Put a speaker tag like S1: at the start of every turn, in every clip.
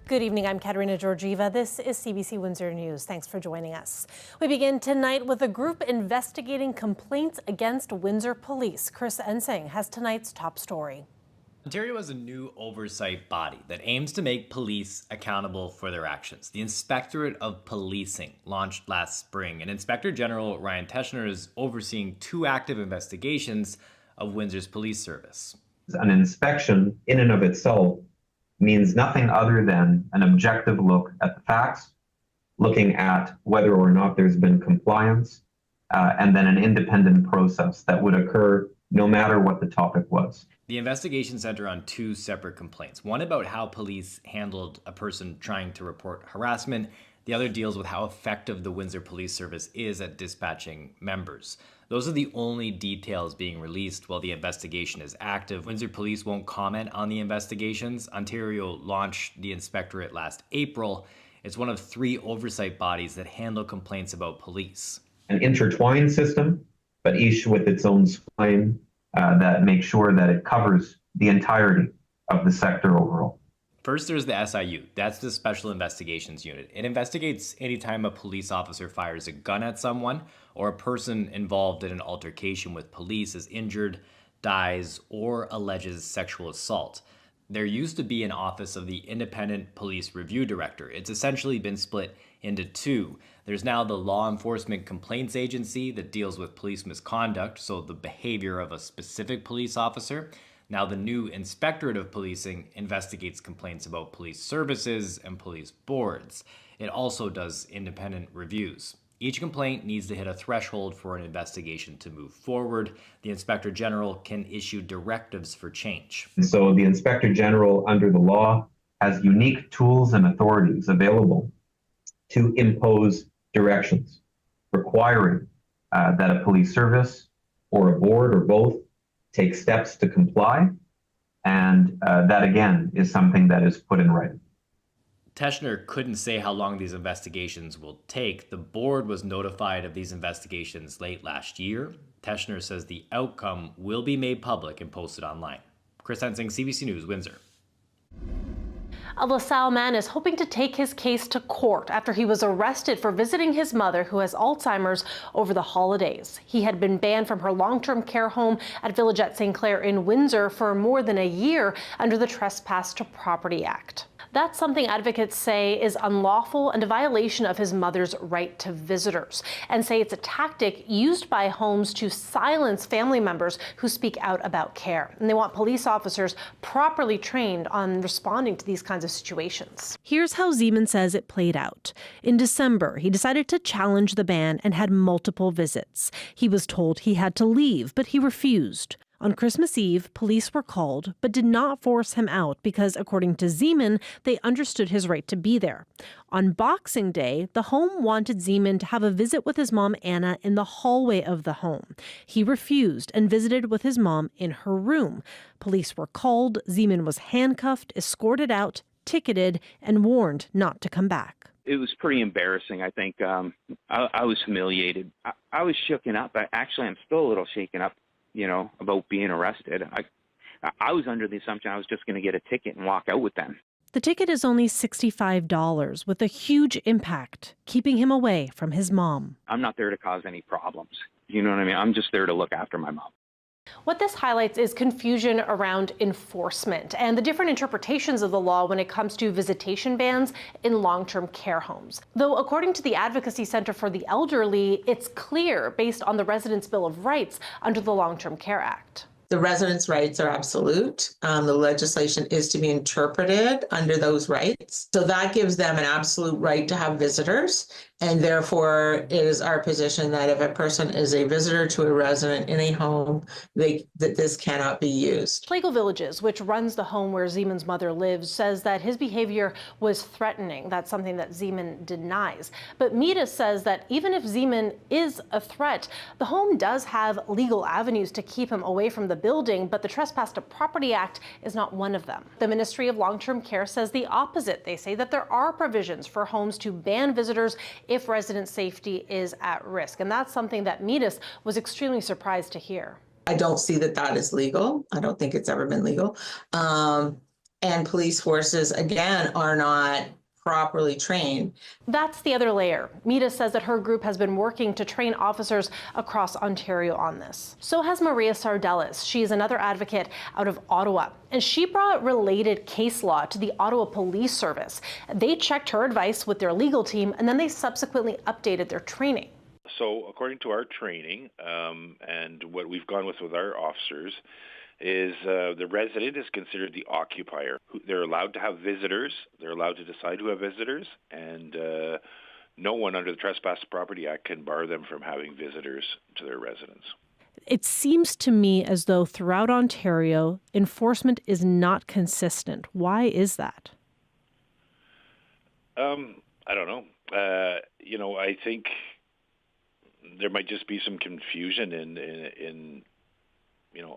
S1: Good evening, I'm Katerina Georgieva. This is CBC Windsor News. Thanks for joining us. We begin tonight with a group investigating complaints against Windsor police. Chris Ensing has tonight's top story.
S2: Ontario has a new oversight body that aims to make police accountable for their actions. The Inspectorate of Policing launched last spring, and Inspector General Ryan Teschner is overseeing two active investigations of Windsor's police service.
S3: An inspection in and of itself means nothing other than an objective look at the facts, looking at whether or not there's been compliance, and then an independent process that would occur no matter what the topic was.
S2: The investigation centered on two separate complaints. One about how police handled a person trying to report harassment. The other deals with how effective the Windsor Police Service is at dispatching members. Those are the only details being released while the investigation is active. Windsor Police won't comment on the investigations. Ontario launched the inspectorate last April. It's one of three oversight bodies that handle complaints about police.
S3: An intertwined system, but each with its own spine that makes sure that it covers the entirety of the sector overall.
S2: First, there's the SIU. That's the Special Investigations Unit. It investigates anytime a police officer fires a gun at someone or a person involved in an altercation with police is injured, dies, or alleges sexual assault. There used to be an office of the Independent Police Review Director. It's essentially been split into two. There's now the Law Enforcement Complaints Agency that deals with police misconduct, so the behavior of a specific police officer. Now the new Inspectorate of Policing investigates complaints about police services and police boards. It also does independent reviews. Each complaint needs to hit a threshold for an investigation to move forward. The Inspector General can issue directives for change.
S3: So the Inspector General under the law has unique tools and authorities available to impose directions requiring that a police service or a board or both take steps to comply, and that again is something that is put in writing.
S2: Teschner couldn't say how long these investigations will take. The board was notified of these investigations late last year. Teschner says the outcome will be made public and posted online. Chris Ensing, CBC News, Windsor.
S1: A LaSalle man is hoping to take his case to court after he was arrested for visiting his mother, who has Alzheimer's, over the holidays. He had been banned from her long-term care home at Village at St. Clair in Windsor for more than a year under the Trespass to Property Act. That's something advocates say is unlawful and a violation of his mother's right to visitors, and say it's a tactic used by homes to silence family members who speak out about care. And they want police officers properly trained on responding to these kinds of situations. Here's how Zeman says it played out. In December, he decided to challenge the ban and had multiple visits. He was told he had to leave, but he refused. On Christmas Eve, police were called, but did not force him out because, according to Zeman, they understood his right to be there. On Boxing Day, the home wanted Zeman to have a visit with his mom, Anna, in the hallway of the home. He refused and visited with his mom in her room. Police were called, Zeman was handcuffed, escorted out, ticketed, and warned not to come back.
S4: It was pretty embarrassing, I think. I was humiliated. I was shooken up. I'm still a little shaken up, about being arrested. I was under the assumption I was just going to get a ticket and walk out with them.
S1: The ticket is only $65 with a huge impact, keeping him away from his mom.
S4: I'm not there to cause any problems. You know what I mean? I'm just there to look after my mom.
S1: What this highlights is confusion around enforcement and the different interpretations of the law when it comes to visitation bans in long-term care homes. Though, according to the Advocacy Center for the Elderly, it's clear based on the Residents' Bill of Rights under the Long-Term Care Act.
S5: The residents' rights are absolute. The legislation is to be interpreted under those rights. So that gives them an absolute right to have visitors. And therefore, it is our position that if a person is a visitor to a resident in a home, that this cannot be used.
S1: Schlegel Villages, which runs the home where Zeman's mother lives, says that his behavior was threatening. That's something that Zeman denies. But Mita says that even if Zeman is a threat, the home does have legal avenues to keep him away from the building, but the Trespass to Property Act is not one of them. The Ministry of Long-Term Care says the opposite. They say that there are provisions for homes to ban visitors if resident safety is at risk. And that's something that Mitas was extremely surprised to hear.
S5: I don't see that is legal. I don't think it's ever been legal. And police forces, again, are not properly trained.
S1: That's the other layer. Mita says that her group has been working to train officers across Ontario on this. So has Maria Sardellis. She is another advocate out of Ottawa, and she brought related case law to the Ottawa Police Service. They checked her advice with their legal team, and then they subsequently updated their training.
S6: So according to our training and what we've gone with our officers, is the resident is considered the occupier. They're allowed to have visitors. They're allowed to decide who have visitors, and no one under the Trespass Property Act can bar them from having visitors to their residence.
S1: It seems to me as though throughout Ontario, enforcement is not consistent. Why is that?
S6: I don't know. I think there might just be some confusion in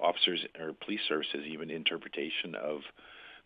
S6: officers or police services, even interpretation of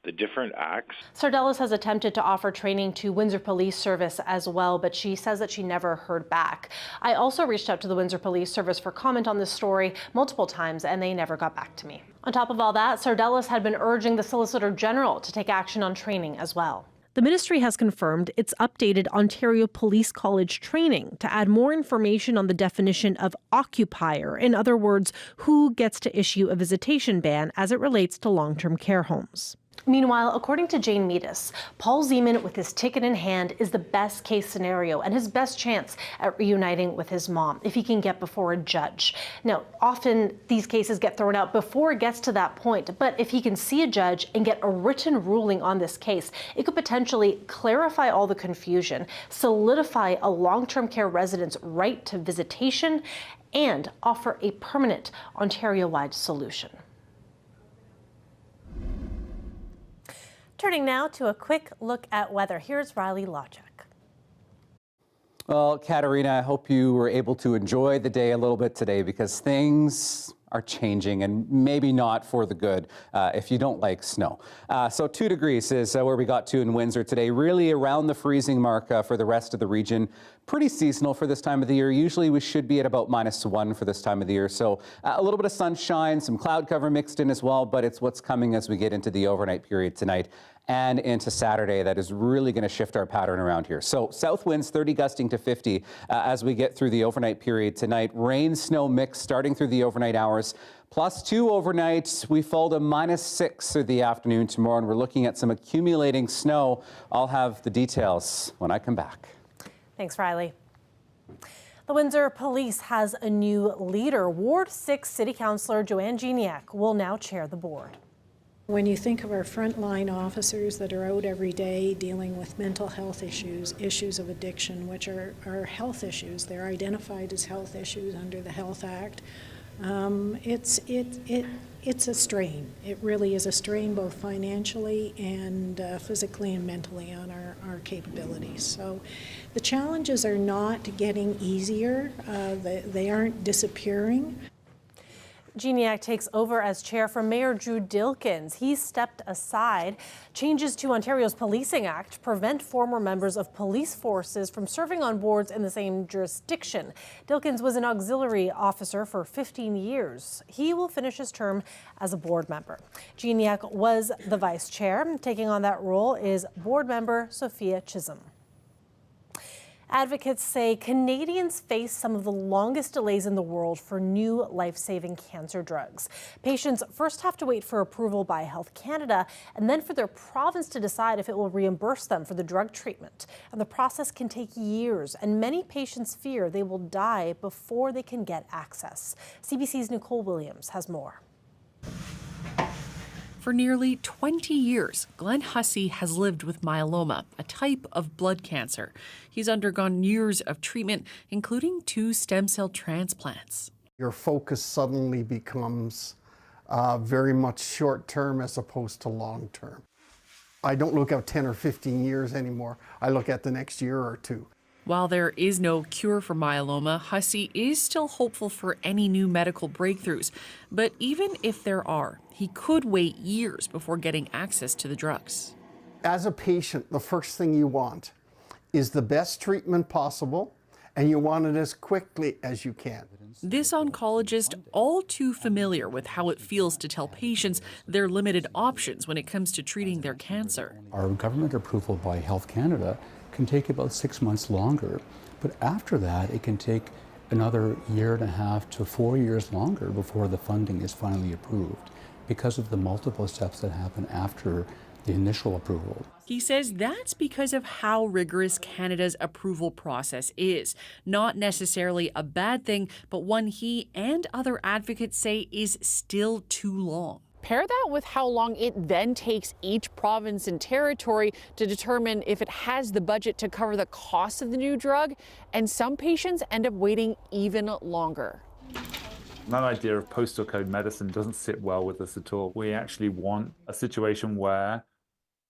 S6: the different acts.
S1: Sardellis has attempted to offer training to Windsor Police Service as well, but she says that she never heard back. I also reached out to the Windsor Police Service for comment on this story multiple times, and they never got back to me. On top of all that, Sardellis had been urging the Solicitor General to take action on training as well. The ministry has confirmed its updated Ontario Police College training to add more information on the definition of occupier. In other words, who gets to issue a visitation ban as it relates to long-term care homes. Meanwhile, according to Jane Meadis, Paul Zeman with his ticket in hand is the best case scenario and his best chance at reuniting with his mom if he can get before a judge. Now, often these cases get thrown out before it gets to that point, but if he can see a judge and get a written ruling on this case, it could potentially clarify all the confusion, solidify a long-term care resident's right to visitation, and offer a permanent Ontario-wide solution. Turning now to a quick look at weather. Here's Riley Lawchuk.
S7: Well, Katarina, I hope you were able to enjoy the day a little bit today because things are changing and maybe not for the good if you don't like snow. So 2 degrees is where we got to in Windsor today, really around the freezing mark for the rest of the region. Pretty seasonal for this time of the year. Usually we should be at about -1 for this time of the year. So a little bit of sunshine, some cloud cover mixed in as well, but it's what's coming as we get into the overnight period tonight and into Saturday that is really going to shift our pattern around here. So south winds 30 gusting to 50 as we get through the overnight period tonight. Rain, snow mix starting through the overnight hours. +2 overnight. We fall to -6 through the afternoon tomorrow, and we're looking at some accumulating snow. I'll have the details when I come back.
S1: Thanks, Riley. The Windsor Police has a new leader. Ward 6 City Councillor Joanne Geniak will now chair the board.
S8: When you think of our frontline officers that are out every day dealing with mental health issues, issues of addiction, which are health issues, they're identified as health issues under the Health Act. It's a strain. It really is a strain both financially and physically and mentally on our capabilities. So the challenges are not getting easier. They aren't disappearing.
S1: Geniak takes over as chair from Mayor Drew Dilkins. He stepped aside. Changes to Ontario's Policing Act prevent former members of police forces from serving on boards in the same jurisdiction. Dilkins was an auxiliary officer for 15 years. He will finish his term as a board member. Geniak was the vice chair. Taking on that role is board member Sophia Chisholm. Advocates say Canadians face some of the longest delays in the world for new life-saving cancer drugs. Patients first have to wait for approval by Health Canada and then for their province to decide if it will reimburse them for the drug treatment. And the process can take years, and many patients fear they will die before they can get access. CBC's Nicole Williams has more.
S9: For nearly 20 years, Glenn Hussey has lived with myeloma, a type of blood cancer. He's undergone years of treatment, including 2 stem cell transplants.
S10: Your focus suddenly becomes very much short-term as opposed to long-term. I don't look out 10 or 15 years anymore. I look at the next year or 2.
S9: While there is no cure for myeloma, Hussey is still hopeful for any new medical breakthroughs. But even if there are, he could wait years before getting access to the drugs.
S10: As a patient, the first thing you want is the best treatment possible and you want it as quickly as you can.
S9: This oncologist, all too familiar with how it feels to tell patients their limited options when it comes to treating their cancer.
S11: Our government approval by Health Canada can take about 6 months longer, but after that it can take another 1.5 to 4 years longer before the funding is finally approved because of the multiple steps that happen after the initial approval.
S9: He says that's because of how rigorous Canada's approval process is. Not necessarily a bad thing, but one he and other advocates say is still too long.
S12: Pair that with how long it then takes each province and territory to determine if it has the budget to cover the cost of the new drug, and some patients end up waiting even longer.
S13: That idea of postal code medicine doesn't sit well with us at all. We actually want a situation where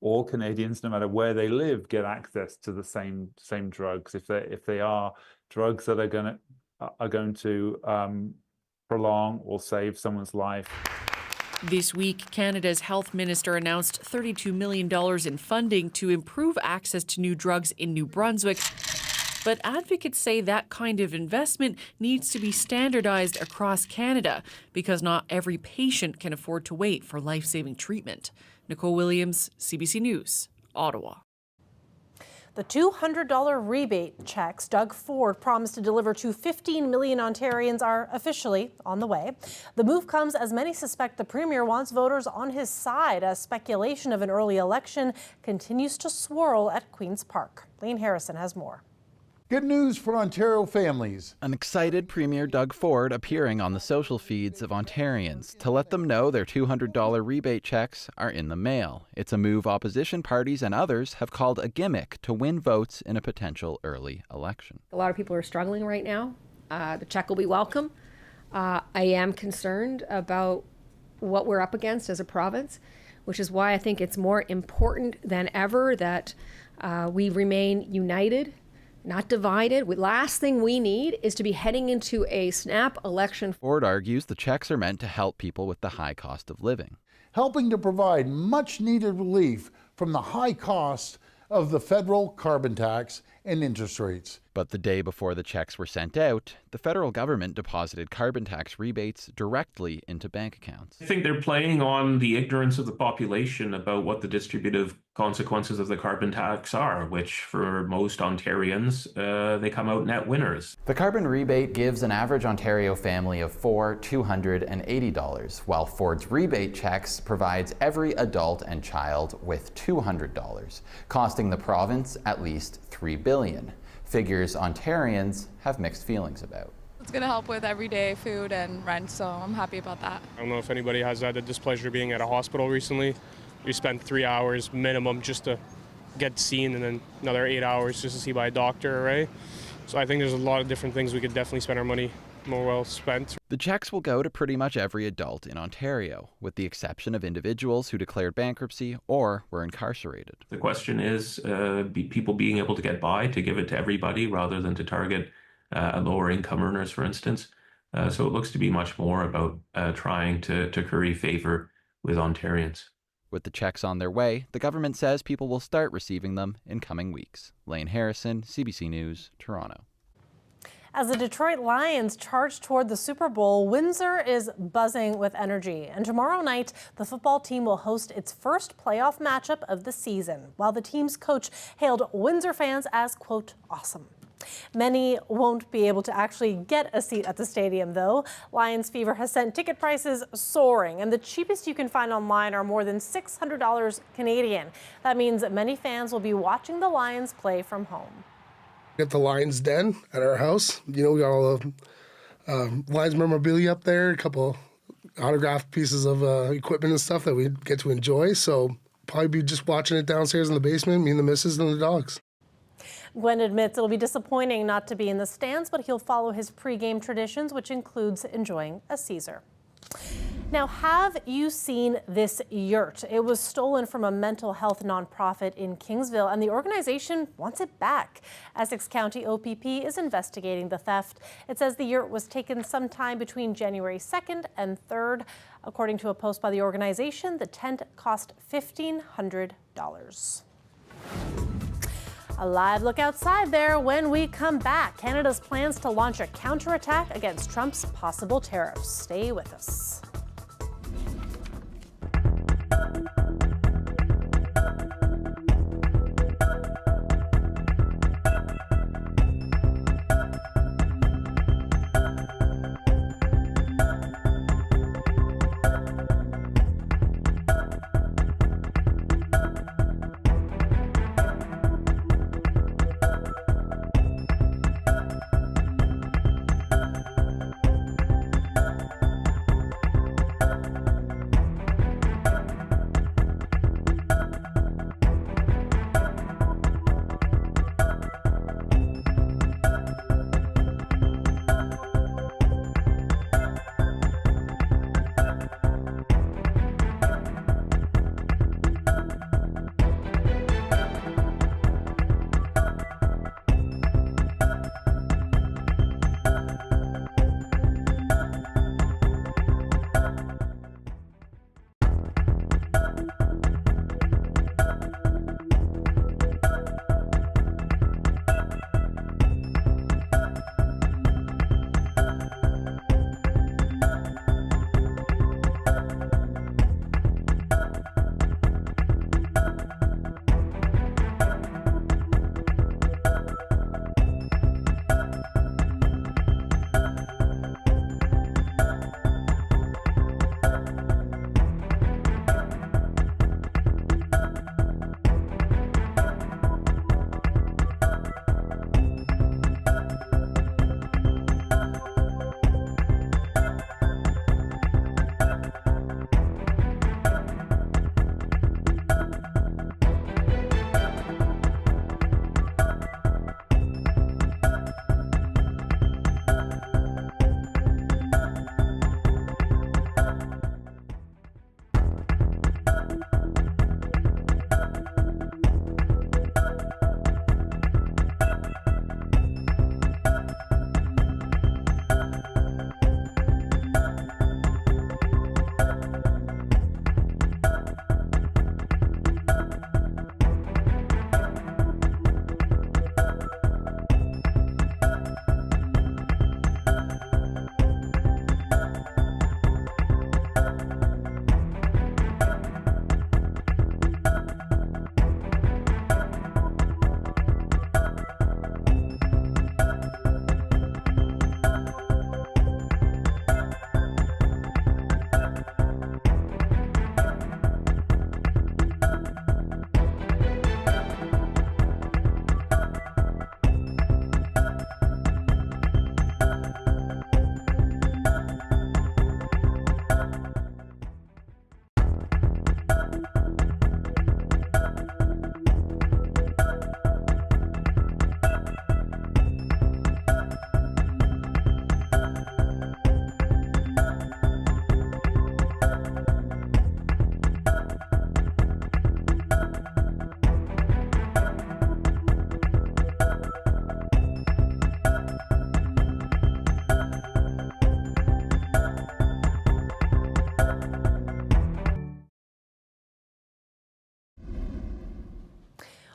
S13: all Canadians, no matter where they live, get access to the same drugs. If they are drugs that are going to prolong or save someone's life.
S9: This week, Canada's health minister announced $32 million in funding to improve access to new drugs in New Brunswick. But advocates say that kind of investment needs to be standardized across Canada because not every patient can afford to wait for life-saving treatment. Nicole Williams, CBC News, Ottawa.
S1: The $200 rebate checks Doug Ford promised to deliver to 15 million Ontarians are officially on the way. The move comes as many suspect the Premier wants voters on his side as speculation of an early election continues to swirl at Queen's Park. Lane Harrison has more.
S14: Good news for Ontario families.
S15: An excited Premier Doug Ford appearing on the social feeds of Ontarians to let them know their $200 rebate checks are in the mail. It's a move opposition parties and others have called a gimmick to win votes in a potential early election.
S16: A lot of people are struggling right now. The check will be welcome. I am concerned about what we're up against as a province, which is why I think it's more important than ever that we remain united, not divided. The last thing we need is to be heading into a snap election.
S15: Ford argues the checks are meant to help people with the high cost of living,
S14: helping to provide much needed relief from the high cost of the federal carbon tax and interest rates.
S15: But the day before the checks were sent out, the federal government deposited carbon tax rebates directly into bank accounts.
S17: I think they're playing on the ignorance of the population about what the distributive consequences of the carbon tax are, which for most Ontarians, they come out net winners.
S15: The carbon rebate gives an average Ontario family of $280, while Ford's rebate checks provides every adult and child with $200, costing the province at least $3 billion. Figures Ontarians have mixed feelings about.
S18: It's going to help with everyday food and rent, so I'm happy about that.
S19: I don't know if anybody has had the displeasure of being at a hospital recently. We spent 3 hours minimum just to get seen and then another 8 hours just to see by a doctor, right? So I think there's a lot of different things we could definitely spend our money more well spent.
S15: The checks will go to pretty much every adult in Ontario, with the exception of individuals who declared bankruptcy or were incarcerated.
S17: The question is people being able to get by, to give it to everybody rather than to target lower income earners, for instance. So it looks to be much more about trying to curry favor with Ontarians.
S15: With the checks on their way, the government says people will start receiving them in coming weeks. Lane Harrison, CBC News, Toronto.
S1: As the Detroit Lions charge toward the Super Bowl, Windsor is buzzing with energy. And tomorrow night, the football team will host its first playoff matchup of the season, while the team's coach hailed Windsor fans as, quote, awesome. Many won't be able to actually get a seat at the stadium, though. Lions Fever has sent ticket prices soaring, and the cheapest you can find online are more than $600 Canadian. That means that many fans will be watching the Lions play from home.
S20: At the Lions Den at our house. You know, we got all the Lions memorabilia up there, a couple autographed pieces of equipment and stuff that we get to enjoy. So probably be just watching it downstairs in the basement, me and the missus and the dogs.
S1: Gwen admits it'll be disappointing not to be in the stands, but he'll follow his pregame traditions, which includes enjoying a Caesar. Now, have you seen this yurt? It was stolen from a mental health nonprofit in Kingsville, and the organization wants it back. Essex County OPP is investigating the theft. It says the yurt was taken sometime between January 2nd and 3rd. According to a post by the organization, the tent cost $1,500. A live look outside there when we come back. Canada's plans to launch a counterattack against Trump's possible tariffs. Stay with us.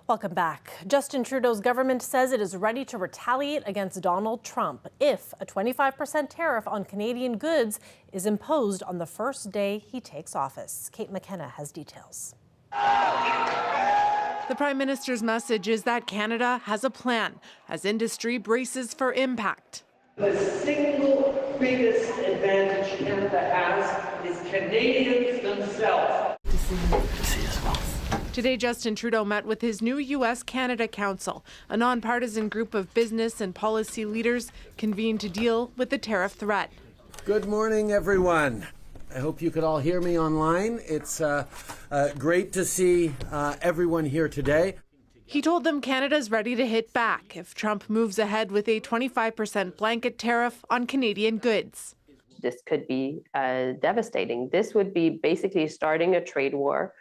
S1: Welcome back. Justin Trudeau's government says it is ready to retaliate against Donald Trump if a 25% tariff on Canadian goods is imposed on the first day he takes office. Kate McKenna has details.
S21: The Prime Minister's message is that Canada has a plan as industry braces for impact.
S22: The single biggest advantage Canada has is Canadians themselves.
S21: Today, Justin Trudeau met with his new U.S.-Canada Council, a nonpartisan group of business and policy leaders convened to deal with the tariff threat.
S23: Good morning, everyone. I hope you could all hear me online. It's great to see everyone here today.
S21: He told them Canada's ready to hit back if Trump moves ahead with a 25% blanket tariff on Canadian goods.
S24: This could be devastating. This would be basically starting a trade war.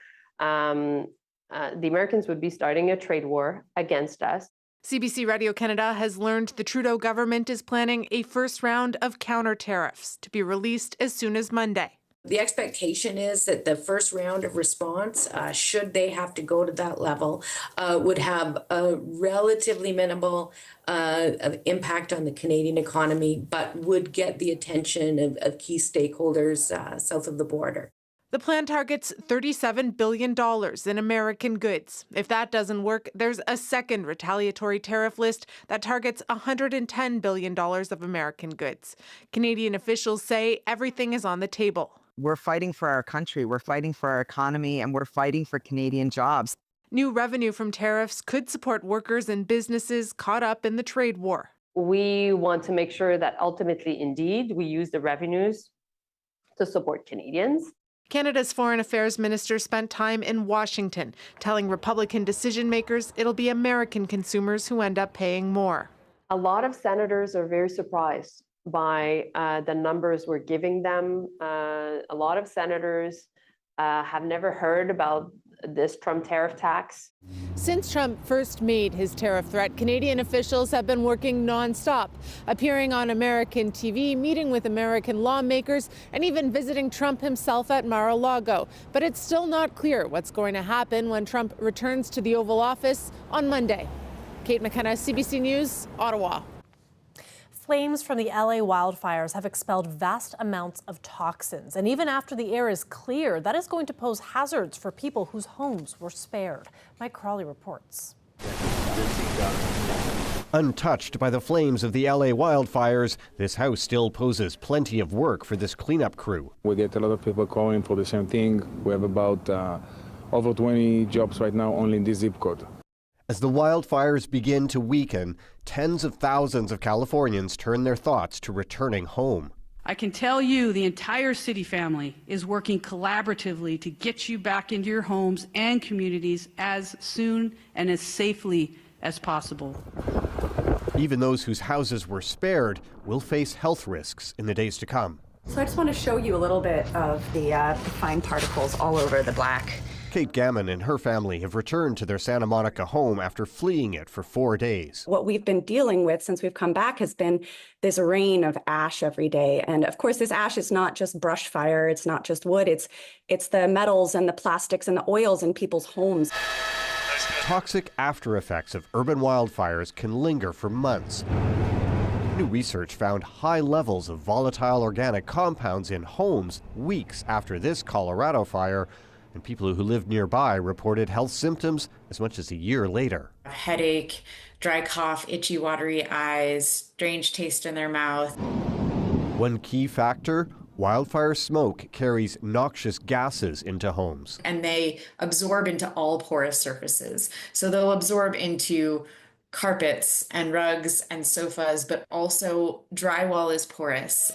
S24: The Americans would be starting a trade war against us.
S21: CBC Radio Canada has learned the Trudeau government is planning a first round of counter tariffs to be released as soon as Monday.
S2: The expectation is that the first round of response, should they have to go to that level, would have a relatively minimal impact on the Canadian economy, but would get the attention of key stakeholders south of the border.
S21: The plan targets $37 billion in American goods. If that doesn't work, there's a second retaliatory tariff list that targets $110 billion of American goods. Canadian officials say everything is on the table.
S3: We're fighting for our country, we're fighting for our economy, and we're fighting for Canadian jobs.
S21: New revenue from tariffs could support workers and businesses caught up in the trade war.
S24: We want to make sure that ultimately, indeed, we use the revenues to support Canadians.
S21: Canada's Foreign Affairs Minister spent time in Washington, telling Republican decision makers it'll be American consumers who end up paying more.
S24: A lot of senators are very surprised by the numbers we're giving them. A lot of senators have never heard about this Trump tariff tax.
S21: Since Trump first made his tariff threat, Canadian officials have been working nonstop, appearing on American TV, meeting with American lawmakers, and even visiting Trump himself at Mar-a-Lago. But it's still not clear what's going to happen when Trump returns to the Oval Office on Monday. Kate McKenna, CBC News, Ottawa.
S1: Flames from the LA wildfires have expelled vast amounts of toxins. And even after the air is clear, that is going to pose hazards for people whose homes were spared. Mike Crawley reports.
S4: Untouched by the flames of the LA wildfires, this house still poses plenty of work for this cleanup crew.
S5: We get a lot of people calling for the same thing. We have about over 20 jobs right now only in this zip code.
S4: As the wildfires begin to weaken, tens of thousands of Californians turn their thoughts to returning home.
S25: I can tell you the entire city family is working collaboratively to get you back into your homes and communities as soon and as safely as possible.
S4: Even those whose houses were spared will face health risks in the days to come.
S26: So I just want to show you a little bit of the fine particles all over the black.
S4: Kate Gammon and her family have returned to their Santa Monica home after fleeing it for 4 days.
S26: What we've been dealing with since we've come back has been this rain of ash every day. And of course, this ash is not just brush fire, it's not just wood, it's the metals and the plastics and the oils in people's homes.
S4: Toxic after effects of urban wildfires can linger for months. New research found high levels of volatile organic compounds in homes weeks after this Colorado fire, and people who lived nearby reported health symptoms as much as a year later.
S27: A headache, dry cough, itchy, watery eyes, strange taste in their mouth.
S4: One key factor, wildfire smoke carries noxious gases into homes.
S27: And they absorb into all porous surfaces. So they'll absorb into carpets and rugs and sofas, but also drywall is porous.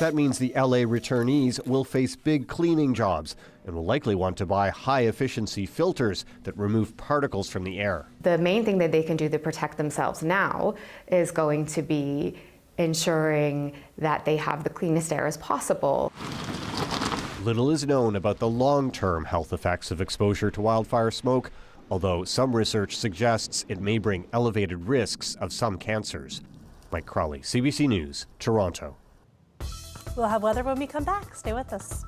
S4: That means the LA returnees will face big cleaning jobs and will likely want to buy high-efficiency filters that remove particles from the air.
S28: The main thing that they can do to protect themselves now is going to be ensuring that they have the cleanest air as possible.
S4: Little is known about the long-term health effects of exposure to wildfire smoke, although some research suggests it may bring elevated risks of some cancers. Mike Crawley, CBC News, Toronto.
S1: We'll have weather when we come back. Stay with us.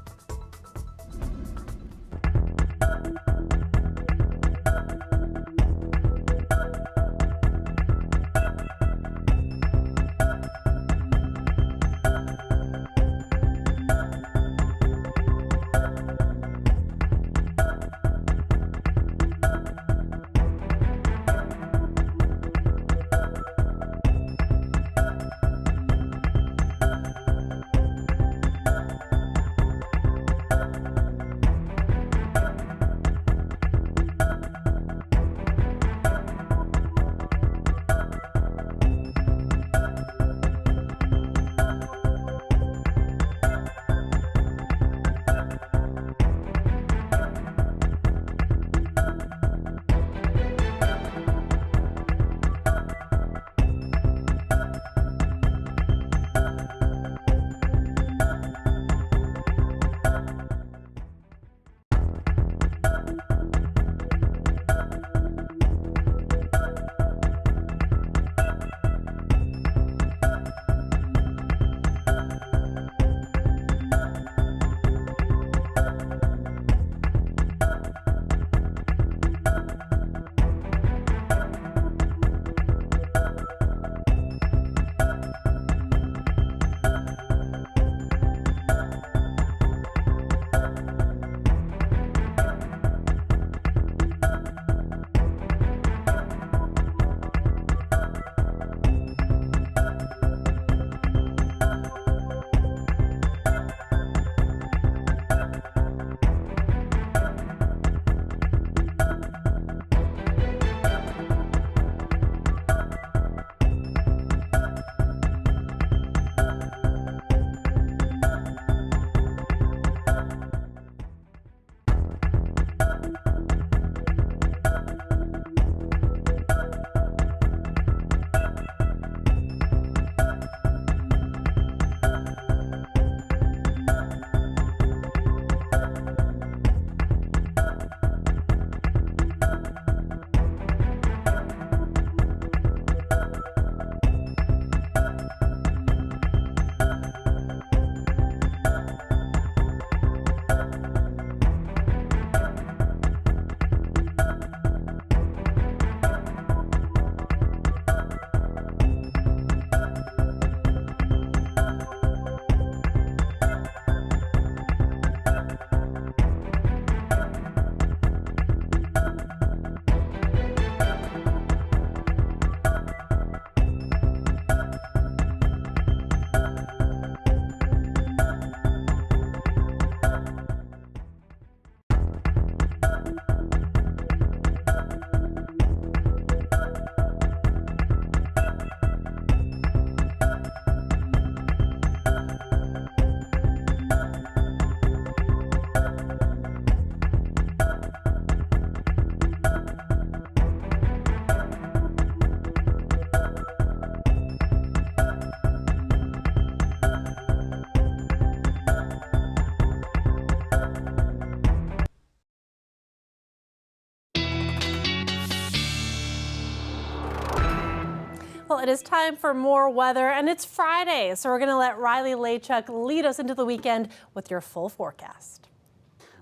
S1: it is time for more weather, and it's Friday, so we're going to let Riley Lachuk lead us into the weekend with your full forecast.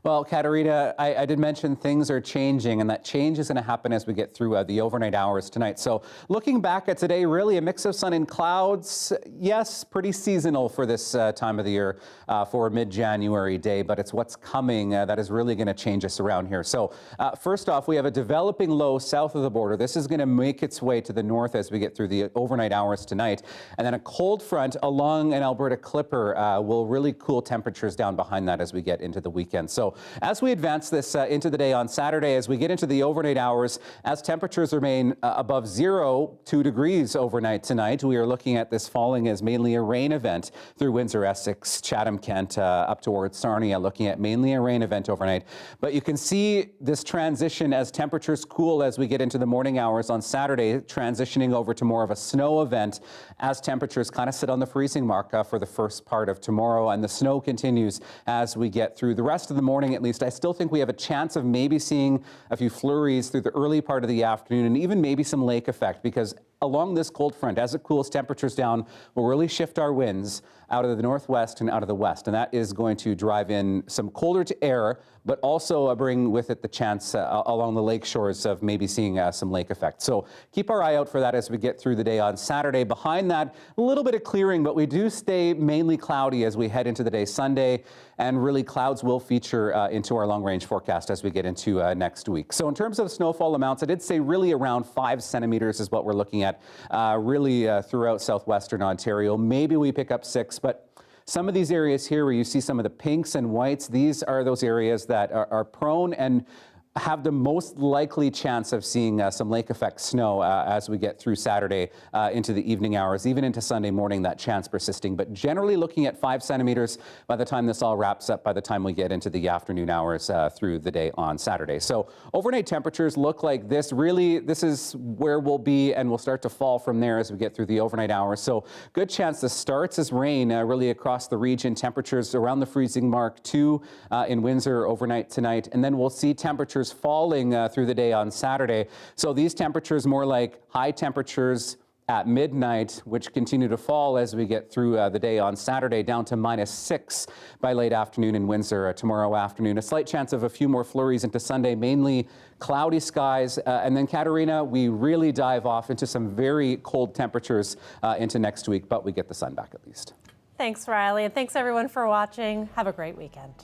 S6: Well, Katerina, I did mention things are changing, and that change is going to happen as we get through the overnight hours tonight. So looking back at today, really a mix of sun and clouds. Yes, pretty seasonal for this time of the year for a mid-January day, but it's what's coming that is really going to change us around here. So first off, we have a developing low south of the border. This is going to make its way to the north as we get through the overnight hours tonight. And then a cold front along an Alberta Clipper will really cool temperatures down behind that as we get into the weekend. So as we advance this into the day on Saturday, as we get into the overnight hours, as temperatures remain above 2 degrees overnight tonight, we are looking at this falling as mainly a rain event through Windsor, Essex, Chatham, Kent, up towards Sarnia, looking at mainly a rain event overnight. But you can see this transition as temperatures cool as we get into the morning hours on Saturday, transitioning over to more of a snow event as temperatures kind of sit on the freezing mark for the first part of tomorrow. And the snow continues as we get through the rest of the morning. At least I still think we have a chance of maybe seeing a few flurries through the early part of the afternoon and even maybe some lake effect, because along this cold front, as it cools temperatures down, will really shift our winds out of the northwest and out of the west. And that is going to drive in some colder to air, but also bring with it the chance along the lake shores of maybe seeing some lake effect. So keep our eye out for that as we get through the day on Saturday. Behind that, a little bit of clearing, but we do stay mainly cloudy as we head into the day Sunday. And really clouds will feature into our long range forecast as we get into next week. So in terms of snowfall amounts, I did say really around 5 centimeters is what we're looking at really throughout southwestern Ontario. Maybe we pick up 6, but some of these areas here where you see some of the pinks and whites, these are those areas that are prone and have the most likely chance of seeing some lake effect snow as we get through Saturday into the evening hours, even into Sunday morning, that chance persisting. But generally looking at 5 centimeters by the time this all wraps up, by the time we get into the afternoon hours through the day on Saturday. So overnight temperatures look like this. Really, this is where we'll be, and we'll start to fall from there as we get through the overnight hours. So good chance this starts as rain really across the region. Temperatures around the freezing mark, 2 in Windsor overnight tonight. And then we'll see temperatures falling through the day on Saturday. So these temperatures more like high temperatures at midnight, which continue to fall as we get through the day on Saturday, down to -6 by late afternoon in Windsor tomorrow afternoon. A slight chance of a few more flurries into Sunday, mainly cloudy skies. And then, Katerina, we really dive off into some very cold temperatures into next week, but we get the sun back at least.
S1: Thanks, Riley, and thanks everyone for watching. Have a great weekend.